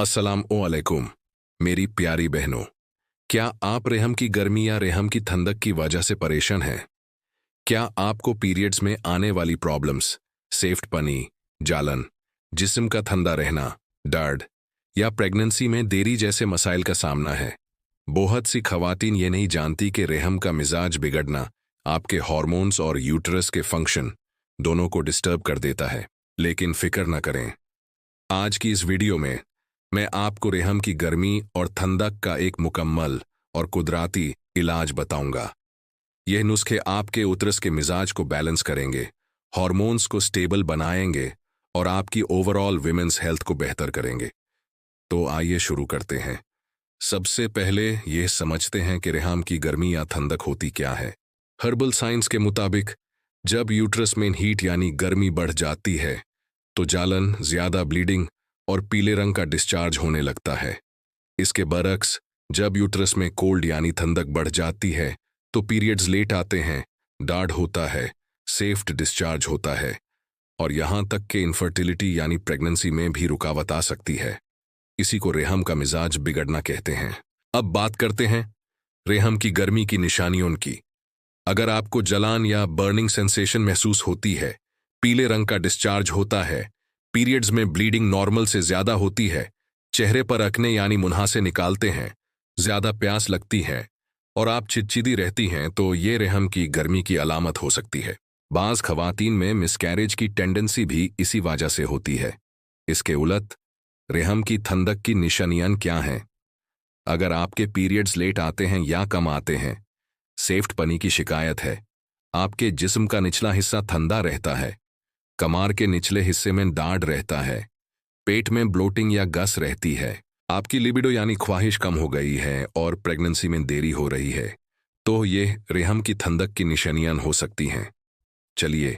अस्सलाम वालेकुम मेरी प्यारी बहनों। क्या आप रेहम की गर्मी या रेहम की ठंडक की वजह से परेशान हैं? क्या आपको पीरियड्स में आने वाली प्रॉब्लम्स, सेफ्टपनी, जालन, जिस्म का ठंडा रहना, दर्द या प्रेगनेंसी में देरी जैसे मसाइल का सामना है? बहुत सी खवातीन ये नहीं जानती कि रेहम का मिजाज बिगड़ना आपके हार्मोन्स और यूटरस के फंक्शन दोनों को डिस्टर्ब कर देता है। लेकिन फिक्र न करें, आज की इस वीडियो में मैं आपको रेहम की गर्मी और ठंडक का एक मुकम्मल और कुदरती इलाज बताऊंगा। यह नुस्खे आपके उतरस के मिजाज को बैलेंस करेंगे, हार्मोन्स को स्टेबल बनाएंगे और आपकी ओवरऑल विमेंस हेल्थ को बेहतर करेंगे। तो आइए शुरू करते हैं। सबसे पहले यह समझते हैं कि रेहम की गर्मी या ठंडक होती क्या है। हर्बल साइंस के मुताबिक जब यूट्रस में हीट यानी गर्मी बढ़ जाती है तो जालन, ज्यादा ब्लीडिंग और पीले रंग का डिस्चार्ज होने लगता है। इसके बरक्स जब यूट्रस में कोल्ड यानी ठंडक बढ़ जाती है तो पीरियड्स लेट आते हैं, डाढ़ होता है, सेफ्ट डिस्चार्ज होता है और यहां तक कि इनफर्टिलिटी यानी प्रेगनेंसी में भी रुकावट आ सकती है। इसी को रेहम का मिजाज बिगड़ना कहते हैं। अब बात करते हैं रेहम की गर्मी की निशानियों की। अगर आपको जलान या बर्निंग सेंसेशन महसूस होती है, पीले रंग का डिस्चार्ज होता है, पीरियड्स में ब्लीडिंग नॉर्मल से ज्यादा होती है, चेहरे पर अकने यानी मुंहासे निकालते हैं, ज्यादा प्यास लगती है और आप चिड़चिड़ी रहती हैं, तो ये रेहम की गर्मी की अलामत हो सकती है। बाज खवातीन में मिसकैरेज की टेंडेंसी भी इसी वजह से होती है। इसके उलट रेहम की ठंडक की निशानियां क्या हैं? अगर आपके पीरियड्स लेट आते हैं या कम आते हैं, सेफ्टपनी की शिकायत है, आपके जिस्म का निचला हिस्सा ठंडा रहता है, कमर के निचले हिस्से में दाढ़ रहता है, पेट में ब्लोटिंग या गस रहती है, आपकी लिबिडो यानी ख्वाहिश कम हो गई है और प्रेगनेंसी में देरी हो रही है, तो ये रेहम की ठंडक की निशानियां हो सकती हैं। चलिए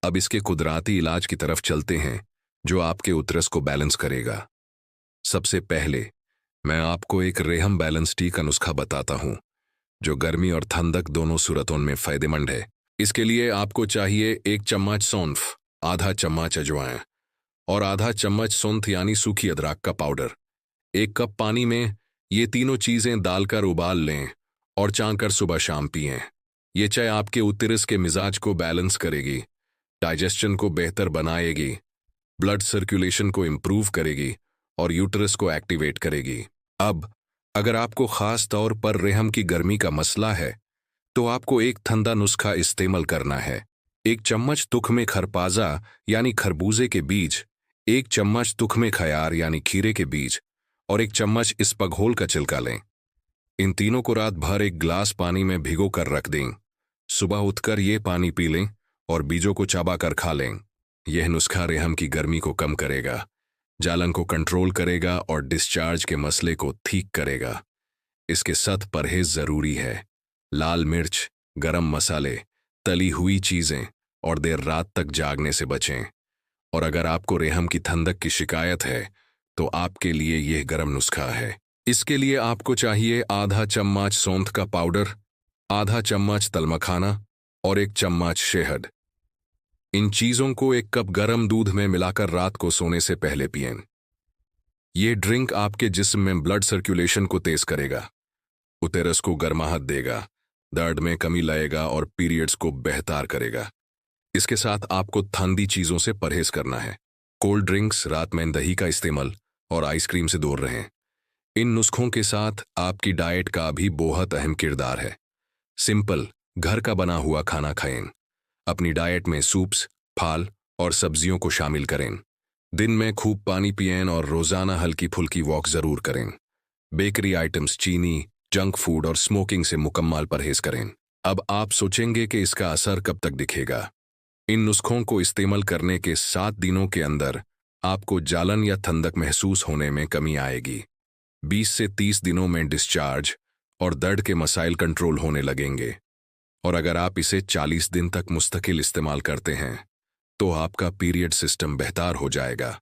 अब इसके कुदरती इलाज की तरफ चलते हैं जो आपके उतरस को बैलेंस करेगा। सबसे पहले मैं आपको एक रेहम बैलेंस टी का नुस्खा बताता हूं जो गर्मी और ठंडक दोनों सूरतों में फायदेमंद है। इसके लिए आपको चाहिए 1 चम्मच सौंफ, आधा चम्मच अजवाइन और आधा चम्मच सौंठ यानी सूखी अदरक का पाउडर। 1 कप पानी में ये तीनों चीजें डालकर उबाल लें और छानकर सुबह शाम पिएं। ये चाय आपके उतरस के मिजाज को बैलेंस करेगी, डाइजेशन को बेहतर बनाएगी, ब्लड सर्कुलेशन को इम्प्रूव करेगी और यूटरस को एक्टिवेट करेगी। अब अगर आपको खास तौर पर रेहम की गर्मी का मसला है तो आपको एक ठंडा नुस्खा इस्तेमाल करना है। 1 चम्मच तुख्मे खरपाजा यानी खरबूजे के बीज, 1 चम्मच तुख्मे खयार यानी खीरे के बीज और 1 चम्मच इसबगोल का छिलका लें। इन तीनों को रात भर 1 गिलास पानी में भिगो कर रख दें। सुबह उठकर ये पानी पी लें और बीजों को चबाकर खा लें। यह नुस्खा रेहम की गर्मी को कम करेगा, जालन को कंट्रोल करेगा और डिस्चार्ज के मसले को ठीक करेगा। इसके साथ परहेज जरूरी है। लाल मिर्च, गरम मसाले, तली हुई चीजें और देर रात तक जागने से बचें। और अगर आपको रेहम की ठंडक की शिकायत है तो आपके लिए यह गरम नुस्खा है। इसके लिए आपको चाहिए आधा चम्मच सौंठ का पाउडर, आधा चम्मच तलमखाना और 1 चम्मच शहद। इन चीजों को 1 कप गरम दूध में मिलाकर रात को सोने से पहले पिएं। यह ड्रिंक आपके जिस्म में ब्लड सर्कुलेशन को तेज करेगा, उतरस को गर्माहट देगा, दर्द में कमी लाएगा और पीरियड्स को बेहतर करेगा। इसके साथ आपको ठंडी चीजों से परहेज करना है। कोल्ड ड्रिंक्स, रात में दही का इस्तेमाल और आइसक्रीम से दूर रहें। इन नुस्खों के साथ आपकी डाइट का भी बहुत अहम किरदार है। सिंपल घर का बना हुआ खाना खाएं। अपनी डाइट में सूप्स, फल और सब्जियों को शामिल करें। दिन में खूब पानी पिएं और रोजाना हल्की फुल्की वॉक जरूर करें। बेकरी आइटम्स, चीनी, जंक फूड और स्मोकिंग से मुकम्मल परहेज करें। अब आप सोचेंगे कि इसका असर कब तक दिखेगा। इन नुस्खों को इस्तेमाल करने के 7 दिनों के अंदर आपको जालन या ठंडक महसूस होने में कमी आएगी। 20 से 30 दिनों में डिस्चार्ज और दर्द के मसाइल कंट्रोल होने लगेंगे। और अगर आप इसे 40 दिन तक मुस्तकिल इस्तेमाल करते हैं तो आपका पीरियड सिस्टम बेहतर हो जाएगा,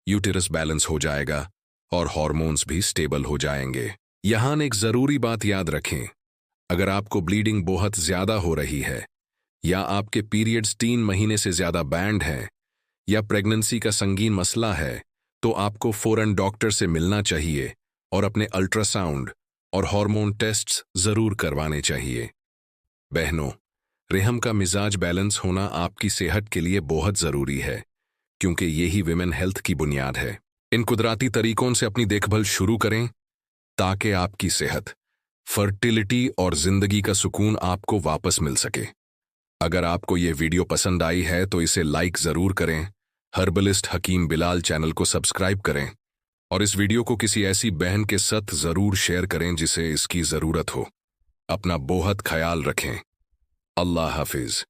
यूटेरस बैलेंस हो जाएगा और हार्मोन्स भी स्टेबल हो जाएंगे। यहां एक जरूरी बात याद रखें, अगर आपको ब्लीडिंग बहुत ज्यादा हो रही है या आपके पीरियड्स 3 महीने से ज्यादा बैंड हैं या प्रेगनेंसी का संगीन मसला है तो आपको फौरन डॉक्टर से मिलना चाहिए और अपने अल्ट्रासाउंड और हार्मोन टेस्ट्स जरूर करवाने चाहिए। बहनों, रेहम का मिजाज बैलेंस होना आपकी सेहत के लिए बहुत जरूरी है, क्योंकि यही विमेन हेल्थ की बुनियाद है। इन कुदरती तरीकों से अपनी देखभाल शुरू करें ताकि आपकी सेहत, फर्टिलिटी और जिंदगी का सुकून आपको वापस मिल सके। अगर आपको ये वीडियो पसंद आई है तो इसे लाइक जरूर करें, हर्बलिस्ट हकीम बिलाल चैनल को सब्सक्राइब करें और इस वीडियो को किसी ऐसी बहन के साथ जरूर शेयर करें जिसे इसकी जरूरत हो। अपना बहुत ख्याल रखें। अल्लाह हाफिज।